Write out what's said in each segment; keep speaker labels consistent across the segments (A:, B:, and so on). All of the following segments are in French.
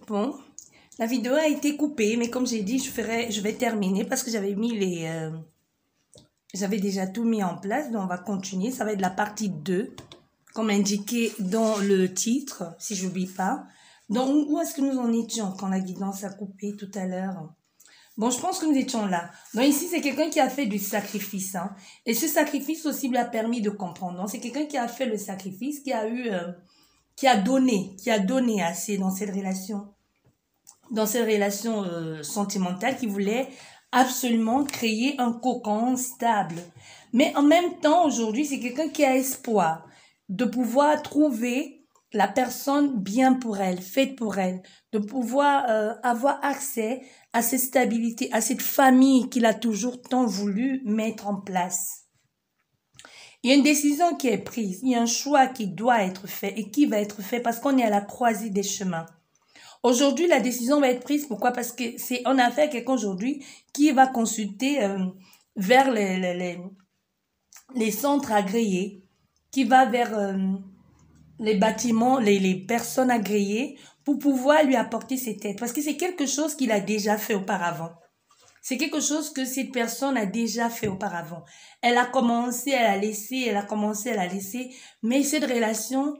A: Bon, la vidéo a été coupée, mais comme j'ai dit, je vais terminer parce que j'avais mis j'avais déjà tout mis en place, donc on va continuer. Ça va être la partie 2, comme indiqué dans le titre, si je n'oublie pas. Donc, où est-ce que nous en étions quand la guidance a coupé tout à l'heure? Bon, je pense que nous étions là. Donc ici, c'est quelqu'un qui a fait du sacrifice. Hein. Et ce sacrifice aussi lui a permis de comprendre. Donc c'est quelqu'un qui a fait le sacrifice, qui a eu, qui a donné assez dans cette relation. Dans cette relation sentimentale, qui voulait absolument créer un cocon stable. Mais en même temps, aujourd'hui, c'est quelqu'un qui a espoir de pouvoir trouver la personne bien pour elle, faite pour elle, de pouvoir avoir accès à cette stabilité, à cette famille qu'il a toujours tant voulu mettre en place. Il y a une décision qui est prise, il y a un choix qui doit être fait et qui va être fait parce qu'on est à la croisée des chemins. Aujourd'hui, la décision va être prise. Pourquoi? Parce que on a affaire à quelqu'un aujourd'hui qui va consulter vers les centres agréés, qui va vers les bâtiments, les personnes agréées pour pouvoir lui apporter cette aide. Parce que c'est quelque chose qu'il a déjà fait auparavant. C'est quelque chose que cette personne a déjà fait auparavant. Elle a commencé, elle a laissé, elle a commencé, elle a laissé. Mais cette relation,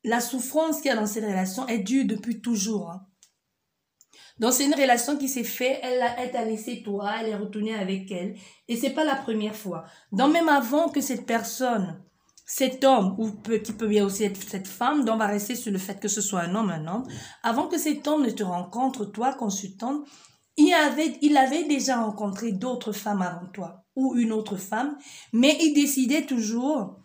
A: la souffrance qu'il y a dans cette relation est dure depuis toujours. Hein. Donc, c'est une relation qui s'est faite, elle t'a laissé toi, elle est retournée avec elle. Et c'est pas la première fois. Donc, même avant que cette personne, cet homme, ou qui peut bien aussi être cette femme, donc on va rester sur le fait que ce soit un homme, avant que cet homme ne te rencontre, toi, consultante, il avait déjà rencontré d'autres femmes avant toi, ou une autre femme, mais il décidait toujours,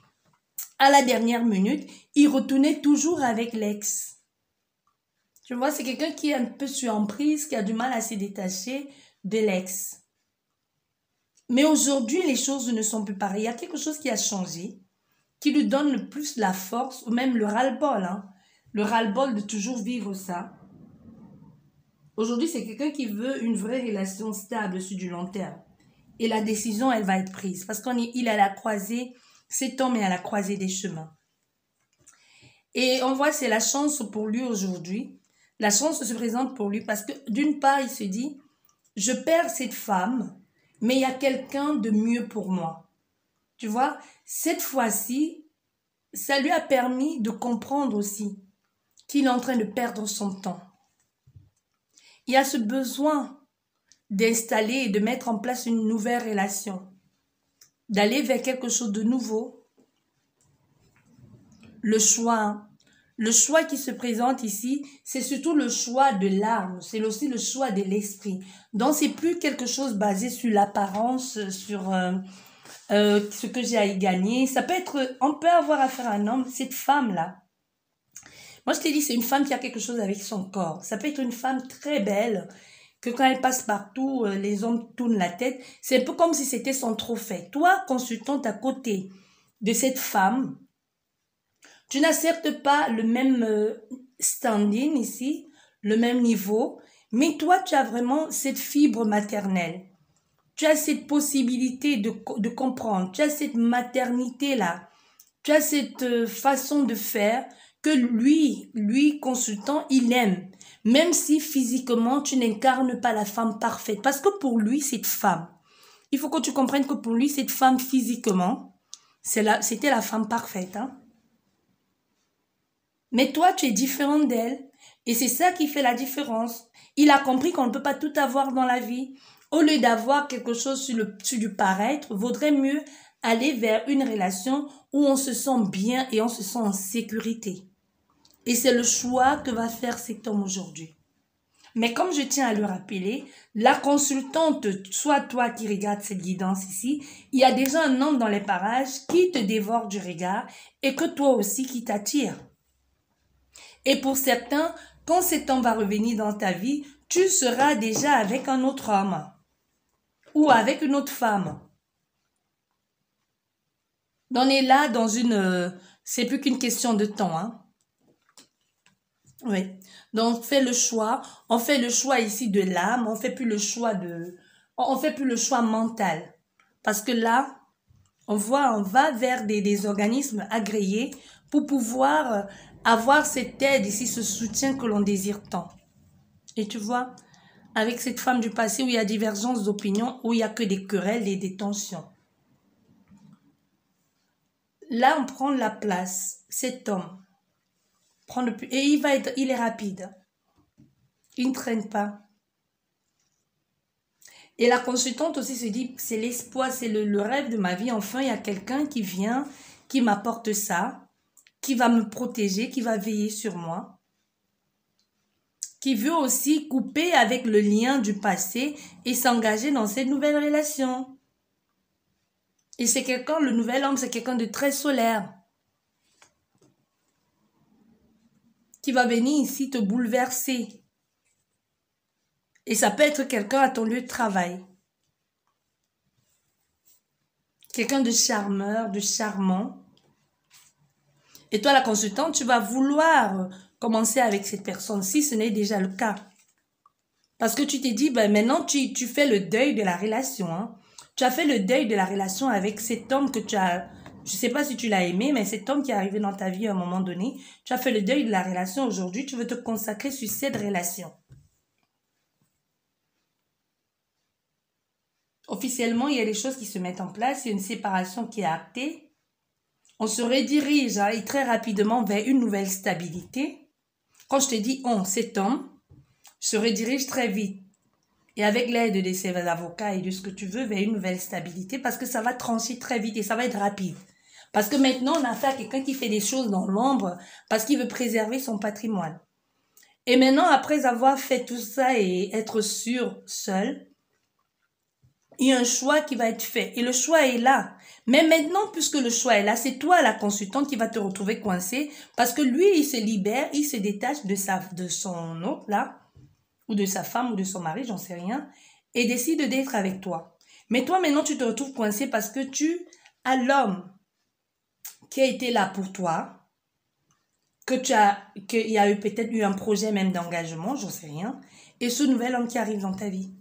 A: à la dernière minute, il retournait toujours avec l'ex. Tu vois, c'est quelqu'un qui est un peu sur emprise, qui a du mal à se détacher de l'ex. Mais aujourd'hui, les choses ne sont plus pareilles. Il y a quelque chose qui a changé, qui lui donne le plus la force, ou même le ras-le-bol. Hein? Le ras-le-bol de toujours vivre ça. Aujourd'hui, c'est quelqu'un qui veut une vraie relation stable sur du long terme. Et la décision, elle va être prise. Parce qu'il est à la croisée, cet homme est à la croisée des chemins. Et on voit, c'est la chance pour lui aujourd'hui. La chance se présente pour lui parce que d'une part, il se dit, je perds cette femme, mais il y a quelqu'un de mieux pour moi. Tu vois, cette fois-ci, ça lui a permis de comprendre aussi qu'il est en train de perdre son temps. Il y a ce besoin d'installer et de mettre en place une nouvelle relation, d'aller vers quelque chose de nouveau. Le choix qui se présente ici, c'est surtout le choix de l'âme, c'est aussi le choix de l'esprit. Donc, c'est plus quelque chose basé sur l'apparence, sur ce que j'ai à y gagner. Ça peut être, on peut avoir affaire à un homme, cette femme-là. Moi, je t'ai dit, c'est une femme qui a quelque chose avec son corps. Ça peut être une femme très belle, que quand elle passe partout, les hommes tournent la tête. C'est un peu comme si c'était son trophée. Toi, consultante à côté de cette femme, tu n'acceptes pas le même standing ici, le même niveau, mais toi, tu as vraiment cette fibre maternelle. Tu as cette possibilité de comprendre. Tu as cette maternité-là. Tu as cette façon de faire que lui, consultant, il aime. Même si physiquement, tu n'incarnes pas la femme parfaite. Parce que pour lui, cette femme, il faut que tu comprennes que pour lui, cette femme physiquement, c'était la femme parfaite. Hein? Mais toi, tu es différente d'elle. Et c'est ça qui fait la différence. Il a compris qu'on ne peut pas tout avoir dans la vie. Au lieu d'avoir quelque chose sur du paraître, vaudrait mieux aller vers une relation où on se sent bien et on se sent en sécurité. Et c'est le choix que va faire cet homme aujourd'hui. Mais comme je tiens à le rappeler, la consultante, soit toi qui regardes cette guidance ici, il y a déjà un homme dans les parages qui te dévore du regard et que toi aussi qui t'attire. Et pour certains, quand cet homme va revenir dans ta vie, tu seras déjà avec un autre homme ou avec une autre femme. On est là dans une... c'est plus qu'une question de temps. Hein? Oui. Donc, on fait le choix. On fait le choix ici de l'âme. On fait plus le choix on fait plus le choix mental. Parce que là, on va vers des organismes agréés pour pouvoir avoir cette aide ici, ce soutien que l'on désire tant. Et tu vois, avec cette femme du passé où il y a divergence d'opinion, où il n'y a que des querelles et des tensions. Là, on prend la place. Cet homme prend le plus... Et il est rapide. Il ne traîne pas. Et la consultante aussi se dit, c'est l'espoir, c'est le rêve de ma vie. Enfin, il y a quelqu'un qui vient, qui m'apporte ça, qui va me protéger, qui va veiller sur moi, qui veut aussi couper avec le lien du passé et s'engager dans cette nouvelle relation. Et c'est quelqu'un, le nouvel homme, c'est quelqu'un de très solaire, qui va venir ici te bouleverser. Et ça peut être quelqu'un à ton lieu de travail. Quelqu'un de charmeur, de charmant. Et toi, la consultante, tu vas vouloir commencer avec cette personne, si ce n'est déjà le cas. Parce que tu t'es dit, ben maintenant, tu fais le deuil de la relation. Hein. Tu as fait le deuil de la relation avec cet homme que tu as... Je ne sais pas si tu l'as aimé, mais cet homme qui est arrivé dans ta vie à un moment donné, tu as fait le deuil de la relation. Aujourd'hui, tu veux te consacrer sur cette relation. Officiellement, il y a des choses qui se mettent en place. Il y a une séparation qui est actée. On se redirige et très rapidement vers une nouvelle stabilité. Quand je te dis on, cet homme se redirige très vite. Et avec l'aide de ses avocats et de ce que tu veux, vers une nouvelle stabilité, parce que ça va trancher très vite et ça va être rapide. Parce que maintenant, on a affaire à quelqu'un qui fait des choses dans l'ombre parce qu'il veut préserver son patrimoine. Et maintenant, après avoir fait tout ça et être sûr, seul, il y a un choix qui va être fait. Et le choix est là. Mais maintenant, puisque le choix est là, c'est toi, la consultante, qui va te retrouver coincé parce que lui, il se libère, il se détache de son autre, là, ou de sa femme ou de son mari, j'en sais rien, et décide d'être avec toi. Mais toi, maintenant, tu te retrouves coincé parce que tu as l'homme qui a été là pour toi, qu'il y a peut-être eu un projet même d'engagement, j'en sais rien, et ce nouvel homme qui arrive dans ta vie.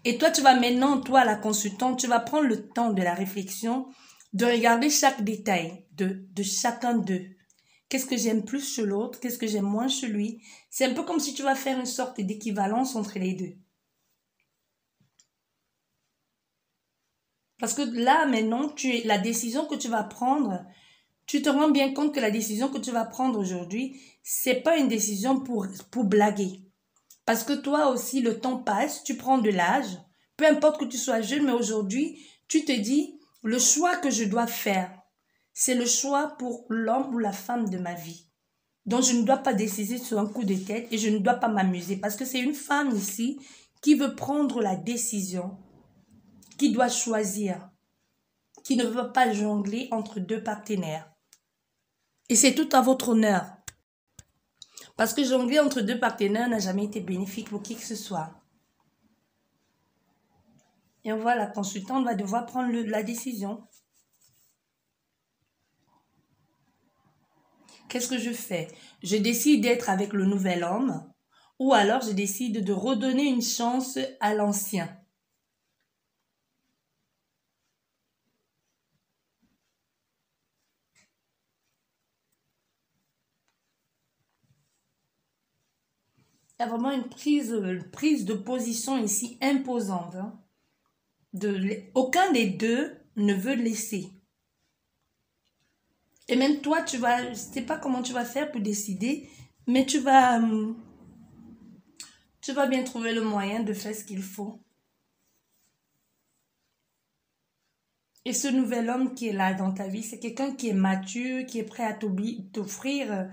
A: Et toi, tu vas maintenant, toi, la consultante, tu vas prendre le temps de la réflexion, de regarder chaque détail de chacun d'eux. Qu'est-ce que j'aime plus chez l'autre? Qu'est-ce que j'aime moins chez lui? C'est un peu comme si tu vas faire une sorte d'équivalence entre les deux. Parce que là, maintenant, la décision que tu vas prendre, tu te rends bien compte que la décision que tu vas prendre aujourd'hui, c'est pas une décision pour blaguer. Parce que toi aussi, le temps passe, tu prends de l'âge, peu importe que tu sois jeune, mais aujourd'hui, tu te dis, le choix que je dois faire, c'est le choix pour l'homme ou la femme de ma vie. Donc, je ne dois pas décider sur un coup de tête et je ne dois pas m'amuser parce que c'est une femme ici qui veut prendre la décision, qui doit choisir, qui ne veut pas jongler entre deux partenaires. Et c'est tout à votre honneur. Parce que jongler entre deux partenaires n'a jamais été bénéfique pour qui que ce soit. Et on voit la consultante va devoir prendre la décision. Qu'est-ce que je fais? Je décide d'être avec le nouvel homme ou alors je décide de redonner une chance à l'ancien. Il y a vraiment une prise de position ici imposante. Hein. Aucun des deux ne veut laisser. Et même toi, je ne sais pas comment tu vas faire pour décider, mais tu vas bien trouver le moyen de faire ce qu'il faut. Et ce nouvel homme qui est là dans ta vie, c'est quelqu'un qui est mature, qui est prêt à t'offrir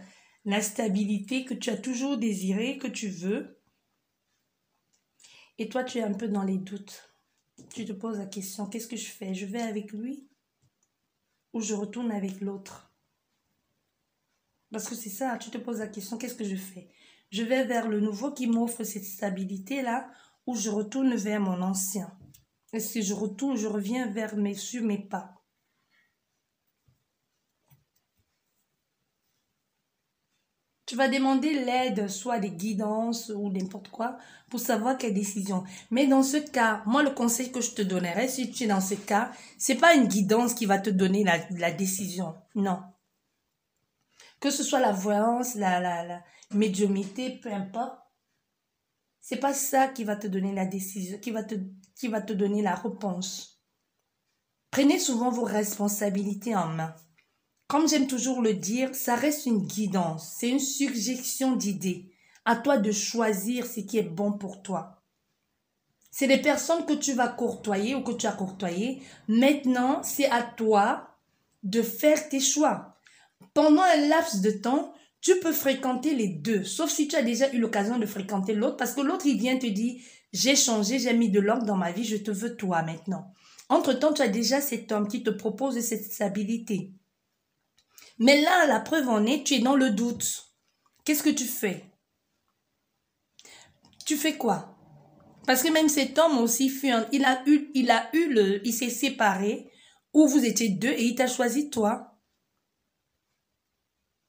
A: la stabilité que tu as toujours désirée, que tu veux. Et toi, tu es un peu dans les doutes. Tu te poses la question, qu'est-ce que je fais? Je vais avec lui ou je retourne avec l'autre? Parce que c'est ça, tu te poses la question, qu'est-ce que je fais? Je vais vers le nouveau qui m'offre cette stabilité-là ou je retourne vers mon ancien? Est-ce que je reviens sur mes pas? Tu vas demander l'aide, soit des guidances ou n'importe quoi, pour savoir quelle décision. Mais dans ce cas, moi, le conseil que je te donnerais, si tu es dans ce cas, c'est pas une guidance qui va te donner la décision. Non. Que ce soit la voyance, la médiumnité, peu importe. C'est pas ça qui va te donner la décision, qui va te donner la réponse. Prenez souvent vos responsabilités en main. Comme j'aime toujours le dire, ça reste une guidance, c'est une suggestion d'idées. À toi de choisir ce qui est bon pour toi. C'est les personnes que tu vas courtoyer ou que tu as courtoyé. Maintenant, c'est à toi de faire tes choix. Pendant un laps de temps, tu peux fréquenter les deux, sauf si tu as déjà eu l'occasion de fréquenter l'autre, parce que l'autre, il vient te dire, j'ai changé, j'ai mis de l'ordre dans ma vie, je te veux toi maintenant. Entre-temps, tu as déjà cet homme qui te propose cette stabilité. Mais là, la preuve en est, tu es dans le doute. Qu'est-ce que tu fais? Tu fais quoi? Parce que même cet homme aussi, il s'est séparé, où vous étiez deux, et il t'a choisi toi.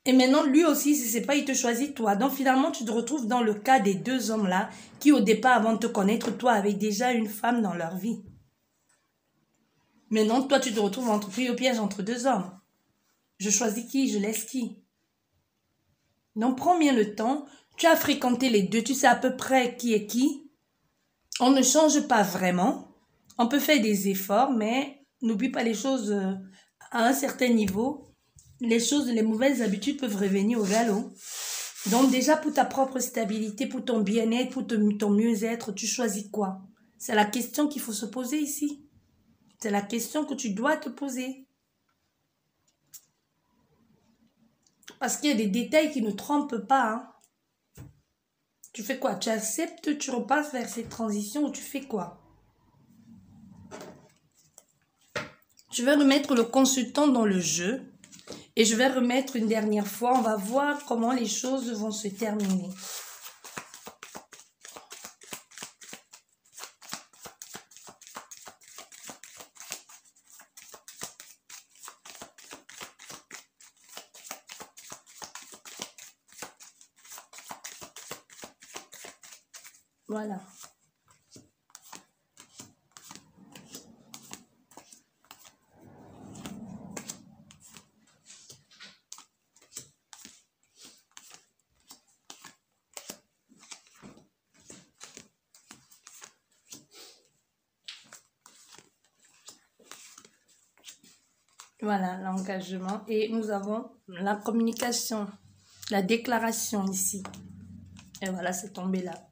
A: Et maintenant, lui aussi, si c'est pas, il te choisit toi. Donc finalement, tu te retrouves dans le cas des deux hommes-là, qui au départ, avant de te connaître, toi, avaient déjà une femme dans leur vie. Maintenant, toi, tu te retrouves pris au piège entre deux hommes. Je choisis qui, je laisse qui. Donc prends bien le temps. Tu as fréquenté les deux, tu sais à peu près qui est qui. On ne change pas vraiment. On peut faire des efforts, mais n'oublie pas les choses à un certain niveau. Les mauvaises habitudes peuvent revenir au galop. Donc déjà pour ta propre stabilité, pour ton bien-être, pour ton mieux-être, tu choisis quoi? C'est la question qu'il faut se poser ici. C'est la question que tu dois te poser. Parce qu'il y a des détails qui ne trompent pas. Hein. Tu fais quoi? Tu acceptes, tu repasses vers cette transition ou tu fais quoi? Je vais remettre le consultant dans le jeu. Et je vais remettre une dernière fois. On va voir comment les choses vont se terminer. Voilà. Voilà, l'engagement. Et nous avons la communication, la déclaration ici. Et voilà, c'est tombé là.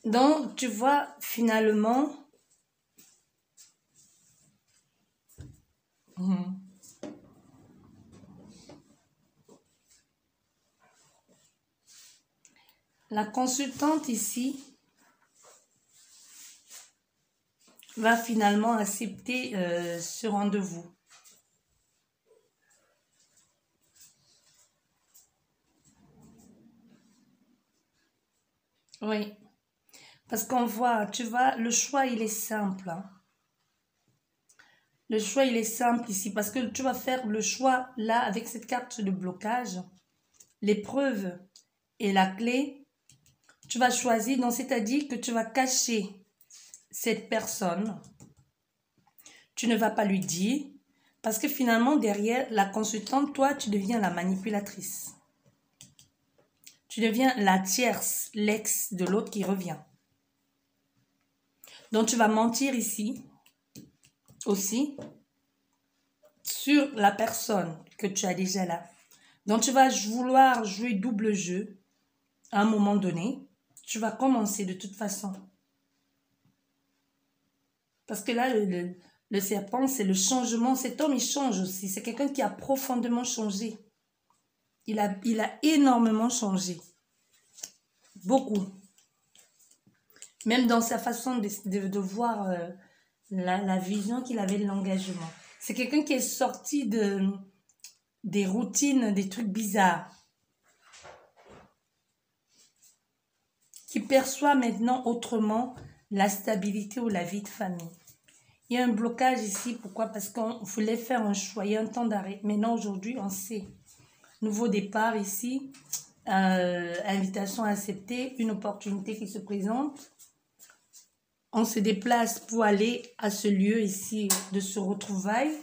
A: Donc, tu vois, finalement, la consultante ici va finalement accepter ce rendez-vous. Oui, parce qu'on voit, tu vois, le choix, il est simple. Hein. Le choix, il est simple ici, parce que tu vas faire le choix, là, avec cette carte de blocage, l'épreuve et la clé, tu vas choisir, donc c'est-à-dire que tu vas cacher cette personne, tu ne vas pas lui dire, parce que finalement, derrière la consultante, toi, tu deviens la manipulatrice. Tu deviens la tierce, l'ex de l'autre qui revient. Donc, tu vas mentir ici, aussi, sur la personne que tu as déjà là. Donc, tu vas vouloir jouer double jeu à un moment donné. Tu vas commencer de toute façon. Parce que là, le serpent, c'est le changement. Cet homme, il change aussi. C'est quelqu'un qui a profondément changé. Il a énormément changé. Beaucoup. Même dans sa façon de voir la vision qu'il avait de l'engagement. C'est quelqu'un qui est sorti des routines, des trucs bizarres. Qui perçoit maintenant autrement la stabilité ou la vie de famille. Il y a un blocage ici. Pourquoi? Parce qu'on voulait faire un choix. Il y a un temps d'arrêt. Maintenant, aujourd'hui, on sait. Nouveau départ ici. Invitation acceptée. Une opportunité qui se présente. On se déplace pour aller à ce lieu ici de ce retrouvaille.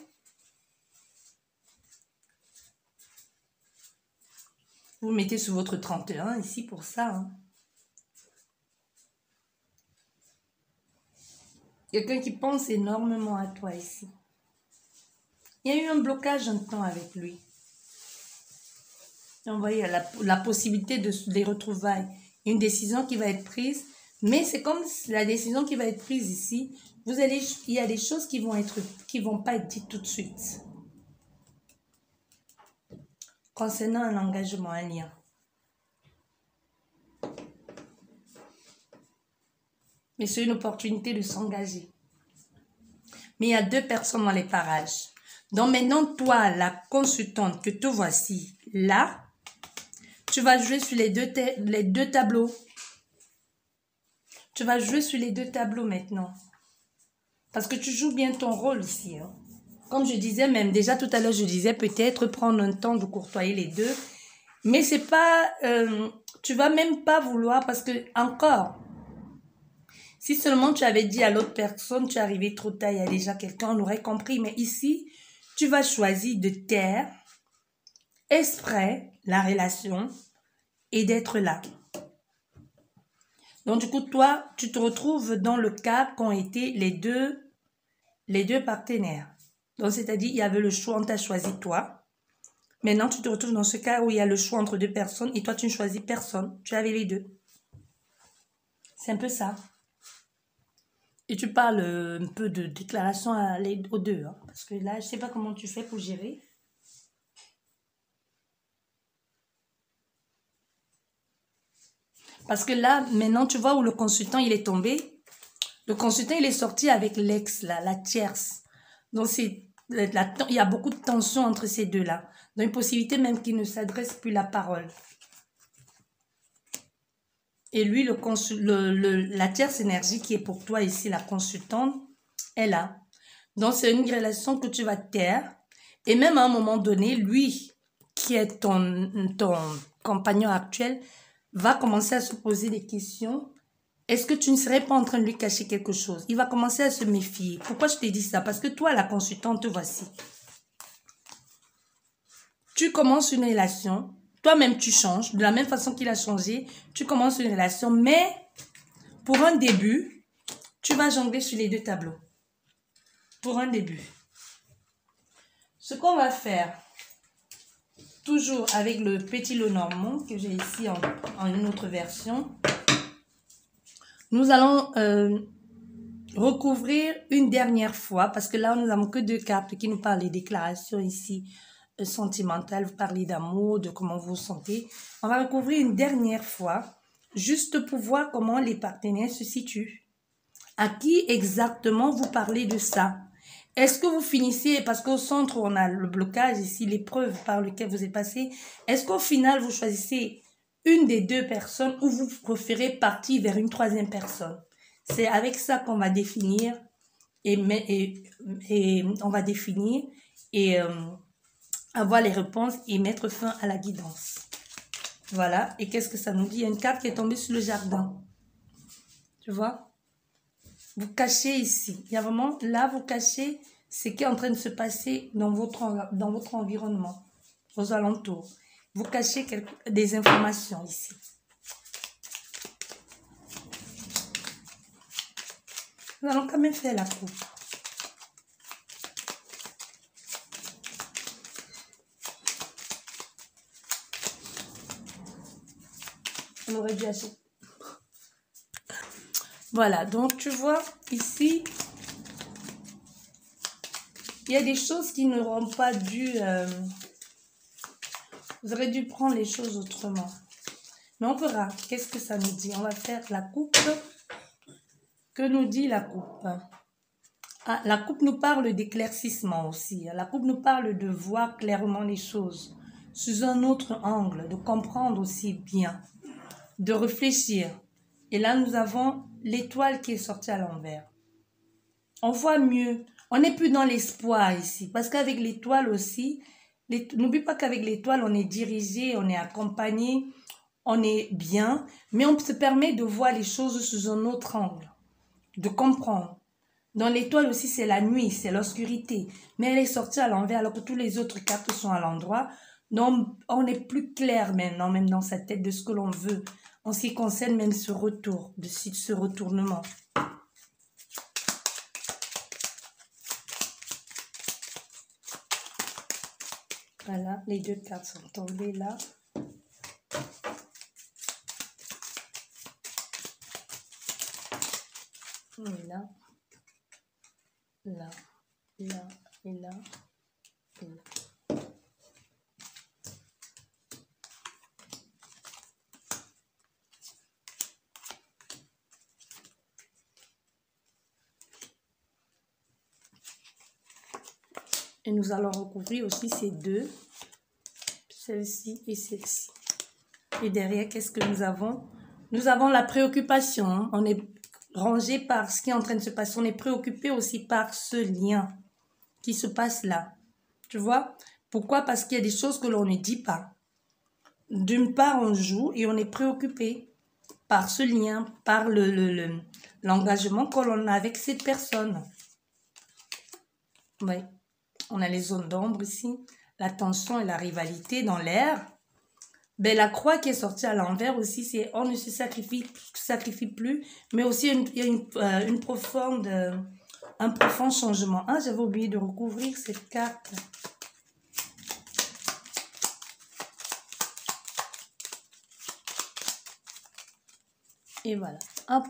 A: Vous mettez sur votre 31 ici pour ça. Hein. Quelqu'un qui pense énormément à toi ici. Il y a eu un blocage un temps avec lui. Donc, vous voyez, la possibilité de les retrouvailles. Une décision qui va être prise. Mais c'est comme la décision qui va être prise ici. Il y a des choses qui vont pas être dites tout de suite. Concernant un engagement, un lien. Mais c'est une opportunité de s'engager. Mais il y a 2 personnes dans les parages. Donc maintenant, toi, la consultante que te voici là, tu vas jouer sur les deux tableaux. Tu vas jouer sur les 2 tableaux maintenant. Parce que tu joues bien ton rôle ici. Hein. Comme je disais même, déjà tout à l'heure, je disais peut-être prendre un temps de courtoyer les 2. Mais c'est pas... tu vas même pas vouloir parce que, encore... Si seulement tu avais dit à l'autre personne, tu es arrivé trop tard, il y a déjà quelqu'un, on aurait compris. Mais ici, tu vas choisir de taire exprès la relation et d'être là. Donc, du coup, toi, tu te retrouves dans le cas qu'ont été les deux partenaires. Donc, c'est-à-dire, il y avait le choix, on t'a choisi toi. Maintenant, tu te retrouves dans ce cas où il y a le choix entre 2 personnes et toi, tu ne choisis personne. Tu avais les 2. C'est un peu ça. Et tu parles un peu de déclaration aux 2. Hein, parce que là, je ne sais pas comment tu fais pour gérer. Parce que là, maintenant, tu vois où le consultant, il est tombé. Le consultant, il est sorti avec l'ex, là, la tierce. Donc, il y a beaucoup de tension entre ces 2-là. Donc, une possibilité même qu'il ne s'adresse plus la parole. Et lui, la tierce énergie qui est pour toi ici, la consultante, est là. Donc, c'est une relation que tu vas taire. Et même à un moment donné, lui, qui est ton compagnon actuel, va commencer à se poser des questions. Est-ce que tu ne serais pas en train de lui cacher quelque chose? Il va commencer à se méfier. Pourquoi je te dis ça? Parce que toi, la consultante, te voici. Tu commences une relation. Toi-même, tu changes. De la même façon qu'il a changé, tu commences une relation. Mais, pour un début, tu vas jongler sur les 2 tableaux. Pour un début. Ce qu'on va faire, toujours avec le petit lot normand que j'ai ici en une autre version, nous allons recouvrir une dernière fois, parce que là, nous n'avons que 2 cartes qui nous parlent des déclarations ici sentimentales. Vous parlez d'amour, de comment vous vous sentez. On va recouvrir une dernière fois, juste pour voir comment les partenaires se situent. À qui exactement vous parlez de ça? Est-ce que vous finissez, parce qu'au centre, on a le blocage ici, l'épreuve par laquelle vous êtes passé. Est-ce qu'au final, vous choisissez une des 2 personnes ou vous préférez partir vers une 3e personne? C'est avec ça qu'on va définir on va définir et avoir les réponses et mettre fin à la guidance. Voilà. Et qu'est-ce que ça nous dit? Il y a une carte qui est tombée sur le jardin. Tu vois? Vous cachez ici. Il y a vraiment, là, vous cachez ce qui est en train de se passer dans votre environnement, aux alentours. Vous cachez des informations ici. Nous allons quand même faire la coupe. On aurait dû acheter. Voilà, donc tu vois, ici, il y a des choses qui n'auront pas dû... vous aurez dû prendre les choses autrement. Mais on verra. Qu'est-ce que ça nous dit? On va faire la coupe. Que nous dit la coupe? Ah, la coupe nous parle d'éclaircissement aussi. La coupe nous parle de voir clairement les choses sous un autre angle, de comprendre aussi bien, de réfléchir. Et là, nous avons l'étoile qui est sortie à l'envers. On voit mieux. On n'est plus dans l'espoir ici. Parce qu'avec l'étoile aussi, n'oublie pas qu'avec l'étoile, on est dirigé, on est accompagné, on est bien. Mais on se permet de voir les choses sous un autre angle, de comprendre. Dans l'étoile aussi, c'est la nuit, c'est l'obscurité. Mais elle est sortie à l'envers alors que tous les autres cartes sont à l'endroit. Donc, on est plus clair maintenant, même dans sa tête, de ce que l'on veut, en ce qui concerne même ce retour, ce retournement. Voilà, les deux cartes sont tombées là. Et là, là, là, et là, et là. Et nous allons recouvrir aussi ces deux, celle-ci et celle-ci. Et derrière, qu'est-ce que nous avons? Nous avons la préoccupation. Hein? On est rangé par ce qui est en train de se passer. On est préoccupé aussi par ce lien qui se passe là. Tu vois? Pourquoi? Parce qu'il y a des choses que l'on ne dit pas. D'une part, on joue et on est préoccupé par ce lien, par l'engagement que l'on a avec cette personne. Oui. On a les zones d'ombre ici, la tension et la rivalité dans l'air. Ben, la croix qui est sortie à l'envers aussi, c'est on ne se sacrifie plus, mais aussi il y a un profond changement. Ah, j'avais oublié de recouvrir cette carte. Et voilà, hop,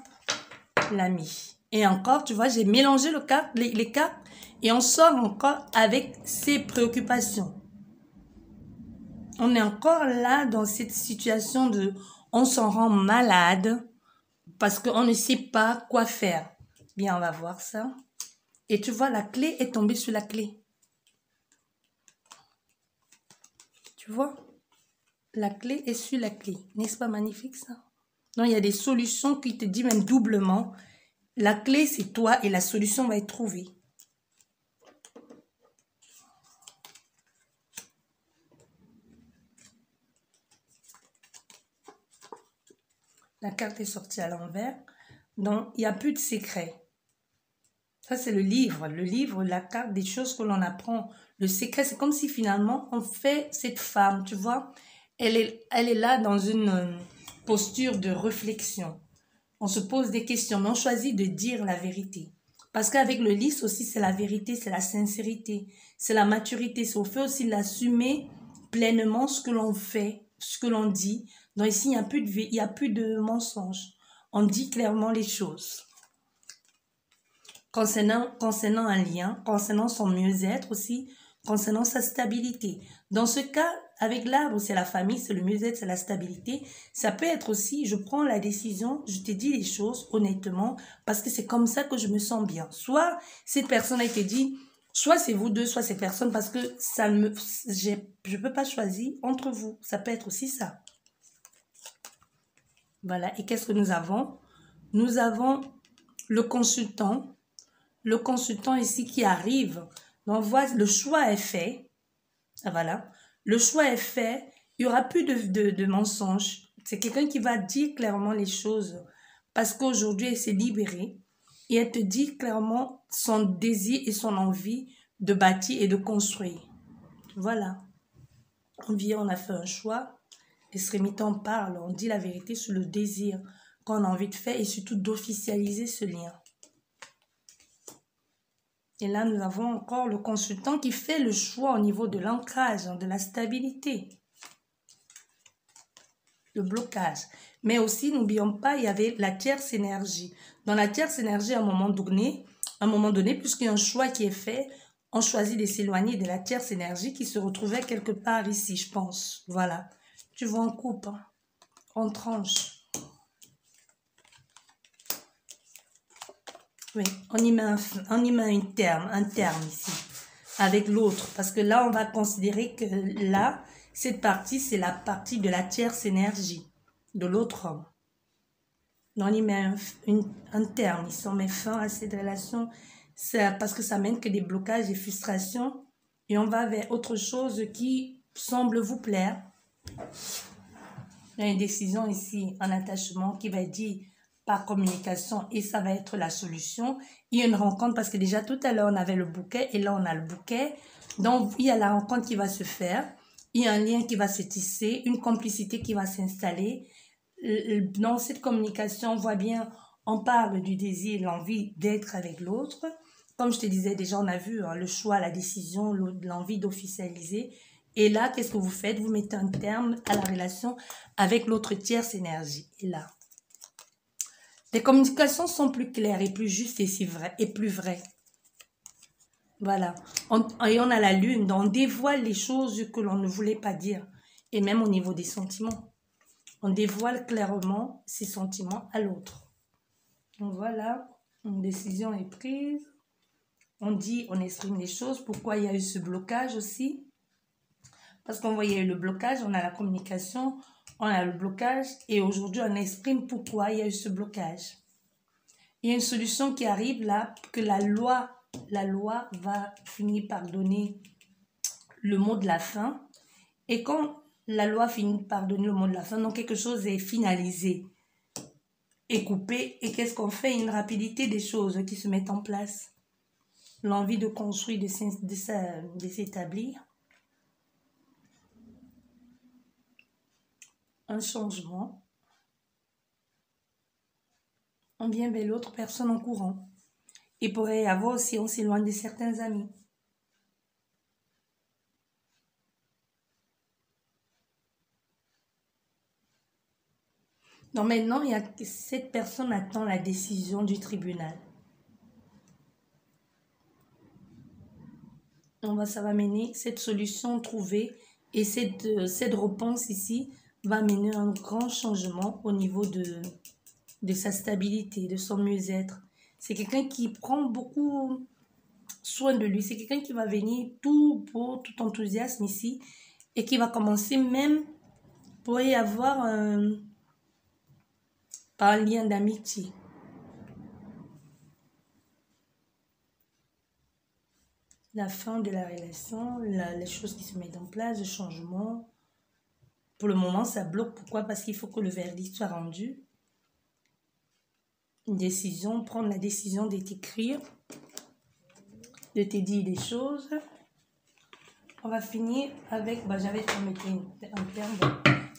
A: l'ami. Et encore, tu vois, j'ai mélangé les cartes et on sort encore avec ses préoccupations. On est encore là dans cette situation de on s'en rend malade parce qu'on ne sait pas quoi faire. Bien, on va voir ça. Et tu vois, la clé est tombée sur la clé. Tu vois? La clé est sur la clé. N'est-ce pas magnifique ça? Donc, il y a des solutions qui te disent même doublement. La clé, c'est toi et la solution va être trouvée. La carte est sortie à l'envers. Donc, il n'y a plus de secret. Ça, c'est le livre. Le livre, la carte des choses que l'on apprend. Le secret, c'est comme si finalement, on fait cette femme, tu vois, elle est là dans une posture de réflexion. On se pose des questions, mais on choisit de dire la vérité. Parce qu'avec le lys aussi, c'est la vérité, c'est la sincérité, c'est la maturité. C'est au fait aussi d'assumer pleinement ce que l'on fait, ce que l'on dit. Donc ici, il n'y a plus de mensonges. On dit clairement les choses. Concernant un lien, concernant son mieux-être aussi, concernant sa stabilité. Dans ce cas, avec l'arbre, c'est la famille, c'est le mieux-être, c'est la stabilité. Ça peut être aussi, je prends la décision, je te dis les choses honnêtement, parce que c'est comme ça que je me sens bien. Soit cette personne a été dit, soit c'est vous deux, soit c'est personne, parce que je peux pas choisir entre vous. Ça peut être aussi ça. Voilà. Et qu'est-ce que nous avons? Nous avons le consultant. Le consultant ici qui arrive. Donc, voilà, le choix est fait. Voilà. Le choix est fait. Il n'y aura plus de mensonges. C'est quelqu'un qui va dire clairement les choses. Parce qu'aujourd'hui, elle s'est libérée. Et elle te dit clairement son désir et son envie de bâtir et de construire. Voilà. On vient, on a fait un choix. Les Srémitans parlent. On dit la vérité sur le désir qu'on a envie de faire et surtout d'officialiser ce lien. Et là, nous avons encore le consultant qui fait le choix au niveau de l'ancrage, de la stabilité, le blocage. Mais aussi, n'oublions pas, il y avait la tierce énergie. Dans la tierce énergie, à un moment donné, puisqu'il y a un choix qui est fait, on choisit de s'éloigner de la tierce énergie qui se retrouvait quelque part ici, je pense. Voilà. Tu vois, on coupe, hein. On tranche. Oui, on y met un terme ici, avec l'autre. Parce que là, on va considérer que là, cette partie, c'est la partie de la tierce énergie de l'autre homme. On y met un terme ici, on met fin à cette relation. Parce que ça mène que des blocages et frustrations. Et on va vers autre chose qui semble vous plaire. Il y a une décision ici, un attachement qui va être dit par communication et ça va être la solution. Il y a une rencontre parce que déjà tout à l'heure on avait le bouquet et là on a le bouquet. Donc il y a la rencontre qui va se faire. il y a un lien qui va se tisser, une complicité qui va s'installer. Dans cette communication, on voit bien, on parle du désir, l'envie d'être avec l'autre. Comme je te disais déjà, on a vu hein, le choix, la décision, l'envie d'officialiser. Et là, qu'est-ce que vous faites? Vous mettez un terme à la relation avec l'autre tierce énergie. Et là, les communications sont plus claires et plus justes et plus vraies. Voilà. Et on a la lune, donc on dévoile les choses que l'on ne voulait pas dire. Et même au niveau des sentiments. On dévoile clairement ses sentiments à l'autre. Donc voilà, une décision est prise. On dit, on exprime les choses. Pourquoi il y a eu ce blocage aussi? Parce qu'on voyait le blocage, on a la communication, on a le blocage. Et aujourd'hui, on exprime pourquoi il y a eu ce blocage. Il y a une solution qui arrive là, que la loi va finir par donner le mot de la fin. Et quand la loi finit par donner le mot de la fin, donc quelque chose est finalisé et coupé. Et qu'est-ce qu'on fait? Une rapidité des choses qui se mettent en place. L'envie de construire, de s'établir. Un changement. On vient vers l'autre personne en courant. Il pourrait y avoir aussi, on s'éloigne de certains amis. Donc maintenant, cette personne attend la décision du tribunal. Ça va mener cette solution trouvée et cette réponse ici va mener un grand changement au niveau de sa stabilité, de son mieux-être. C'est quelqu'un qui prend beaucoup soin de lui. C'est quelqu'un qui va venir tout beau, tout enthousiasme ici et qui va commencer même pour y avoir par un lien d'amitié. La fin de la relation, les choses qui se mettent en place, le changement. Pour le moment, ça bloque. Pourquoi? Parce qu'il faut que le verdict soit rendu. Une décision, prendre la décision de t'écrire, de te dire des choses. On va finir avec, j'avais remetté un terme.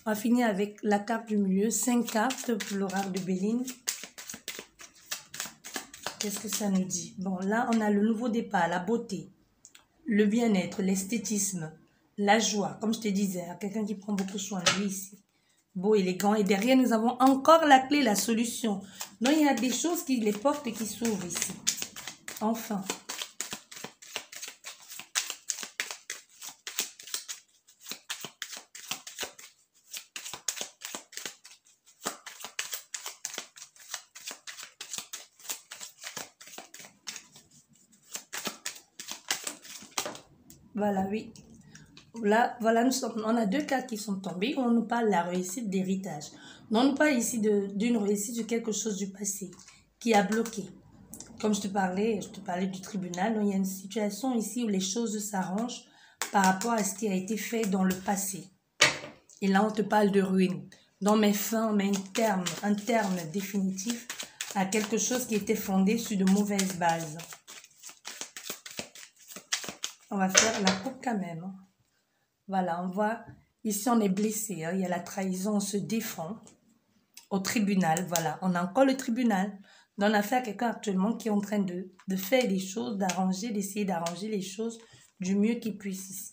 A: On va finir avec la carte du milieu, 5 cartes pour l'oracle de Béline. Qu'est-ce que ça nous dit? Bon, là, on a le nouveau départ, la beauté, le bien-être, l'esthétisme, la joie, comme je te disais, quelqu'un qui prend beaucoup soin de lui ici. Beau, élégant. Et derrière, nous avons encore la clé, la solution. Donc, il y a des choses les portes qui s'ouvrent ici. Enfin. Voilà, oui. Là, voilà, on a 2 cartes qui sont tombées où on nous parle de la réussite d'héritage. On nous parle ici d'une réussite de quelque chose du passé qui a bloqué. Comme je te parlais du tribunal, donc il y a une situation ici où les choses s'arrangent par rapport à ce qui a été fait dans le passé. Et là, on te parle de ruine. Donc, on met un terme définitif à quelque chose qui était fondé sur de mauvaises bases. On va faire la coupe quand même. Voilà, on voit, ici on est blessé, hein, il y a la trahison, on se défend au tribunal, voilà, on a encore le tribunal. Donc on a affaire à quelqu'un actuellement qui est en train de faire des choses, d'essayer d'arranger les choses du mieux qu'il puisse ici.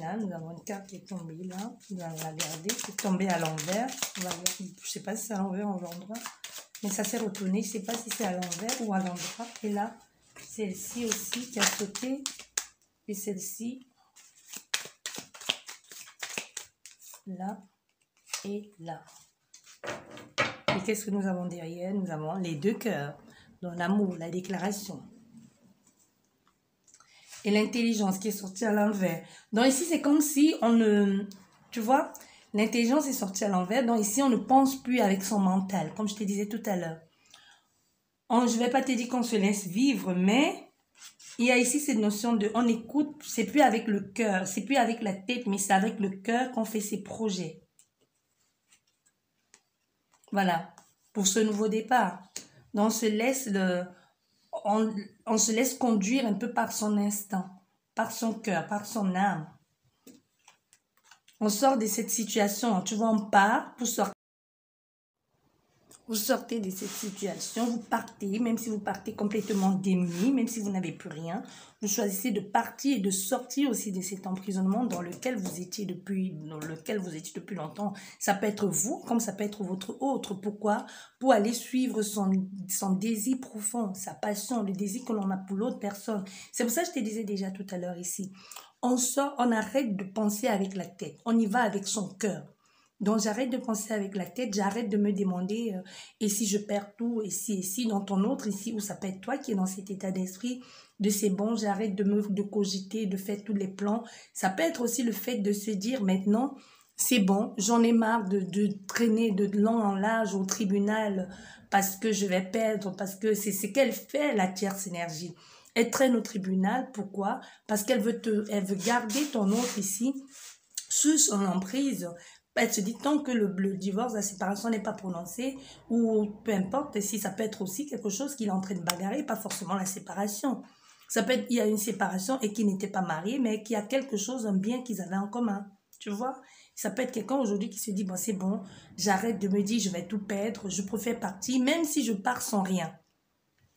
A: Là, nous avons une carte qui est tombée là, on va regarder, c'est tombé à l'envers, je ne sais pas si c'est à l'envers ou à l'endroit, mais ça s'est retourné, je ne sais pas si c'est à l'envers ou à l'endroit, et là, celle-ci aussi qui a sauté. Et celle-ci, là et là. Et qu'est-ce que nous avons derrière? Nous avons les 2 cœurs, dans l'amour, la déclaration. Et l'intelligence qui est sortie à l'envers. Donc ici, c'est comme si on ne... Tu vois, l'intelligence est sortie à l'envers. Donc ici, on ne pense plus avec son mental, comme je te disais tout à l'heure. Je ne vais pas te dire qu'on se laisse vivre, mais... Il y a ici cette notion de on écoute, c'est plus avec le cœur, c'est plus avec la tête, mais c'est avec le cœur qu'on fait ses projets. Voilà, pour ce nouveau départ. Donc on se laisse conduire un peu par son instinct. par son cœur, par son âme. On sort de cette situation, tu vois, on part pour sortir. Vous sortez de cette situation, vous partez, même si vous partez complètement démuni, même si vous n'avez plus rien, vous choisissez de partir et de sortir aussi de cet emprisonnement dans lequel vous étiez depuis longtemps. Ça peut être vous, comme ça peut être votre autre. Pourquoi? Pour aller suivre son désir profond, sa passion, le désir que l'on a pour l'autre personne. C'est pour ça que je te disais déjà tout à l'heure ici. On sort, on arrête de penser avec la tête, on y va avec son cœur. Donc, j'arrête de penser avec la tête, j'arrête de me demander et si je perds tout, et si, dans ton autre, ici, où ça peut être toi qui es dans cet état d'esprit, de c'est bon, j'arrête de cogiter, de faire tous les plans. Ça peut être aussi le fait de se dire maintenant, c'est bon, j'en ai marre de traîner de long en large au tribunal parce que je vais perdre, parce que c'est ce qu'elle fait, la tierce énergie. Elle traîne au tribunal, pourquoi? Parce qu'elle elle veut garder ton autre ici sous son emprise. Elle se dit, tant que le divorce, la séparation n'est pas prononcée, ou peu importe, si ça peut être aussi quelque chose qu'il est en train de bagarrer, pas forcément la séparation. Ça peut être, il y a une séparation et qu'ils n'étaient pas mariés, mais qu'il y a quelque chose, un bien qu'ils avaient en commun. Tu vois? Ça peut être quelqu'un aujourd'hui qui se dit, bon, c'est bon, j'arrête de me dire, je vais tout perdre, je préfère partir, même si je pars sans rien.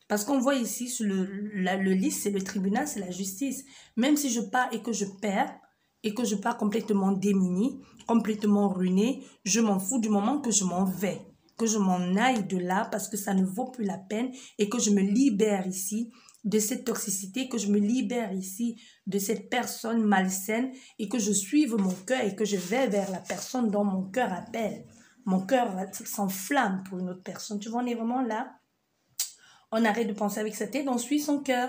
A: Parce qu'on voit ici, sur le lit, c'est le tribunal, c'est la justice. Même si je pars et que je perds, et que je pars complètement démunie, complètement ruinée, je m'en fous du moment que je m'en vais, que je m'en aille de là parce que ça ne vaut plus la peine et que je me libère ici de cette toxicité, que je me libère ici de cette personne malsaine et que je suive mon cœur et que je vais vers la personne dont mon cœur appelle. Mon cœur s'enflamme pour une autre personne. Tu vois, on est vraiment là. On arrête de penser avec sa tête, on suit son cœur.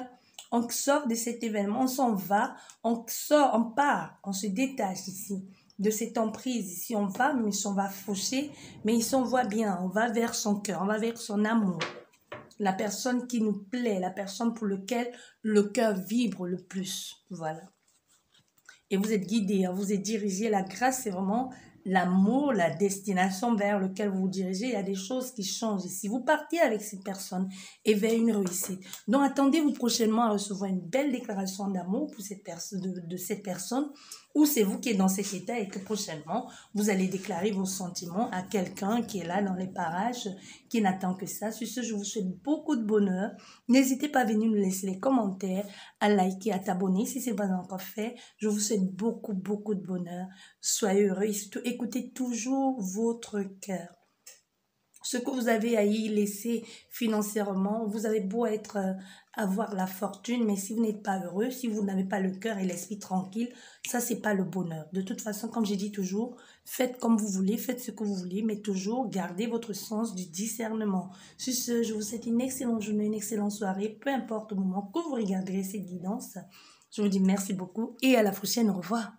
A: On sort de cet événement, on s'en va, on sort, on part, on se détache ici de cette emprise. Ici, on va, mais on va faucher, mais il s'en voit bien. On va vers son cœur, on va vers son amour. La personne qui nous plaît, la personne pour laquelle le cœur vibre le plus. Voilà. Et vous êtes guidé, vous êtes dirigé. La grâce, c'est vraiment l'amour, la destination vers laquelle vous vous dirigez. Il y a des choses qui changent ici. Vous partez avec cette personne et vers une réussite. Donc, attendez-vous prochainement à recevoir une belle déclaration d'amour pour cette de cette personne, ou c'est vous qui êtes dans cet état et que prochainement, vous allez déclarer vos sentiments à quelqu'un qui est là dans les parages, qui n'attend que ça. Sur ce, je vous souhaite beaucoup de bonheur. N'hésitez pas à venir nous laisser les commentaires, à liker, à t'abonner si ce n'est pas encore fait. Je vous souhaite beaucoup, beaucoup de bonheur. Soyez heureux et surtout écoutez toujours votre cœur. Ce que vous avez à y laisser financièrement, vous avez beau avoir la fortune, mais si vous n'êtes pas heureux, si vous n'avez pas le cœur et l'esprit tranquille, ça, c'est pas le bonheur. De toute façon, comme j'ai dit toujours, faites comme vous voulez, faites ce que vous voulez, mais toujours gardez votre sens du discernement. Sur ce, je vous souhaite une excellente journée, une excellente soirée, peu importe le moment que vous regarderez cette guidance. Je vous dis merci beaucoup et à la prochaine, au revoir.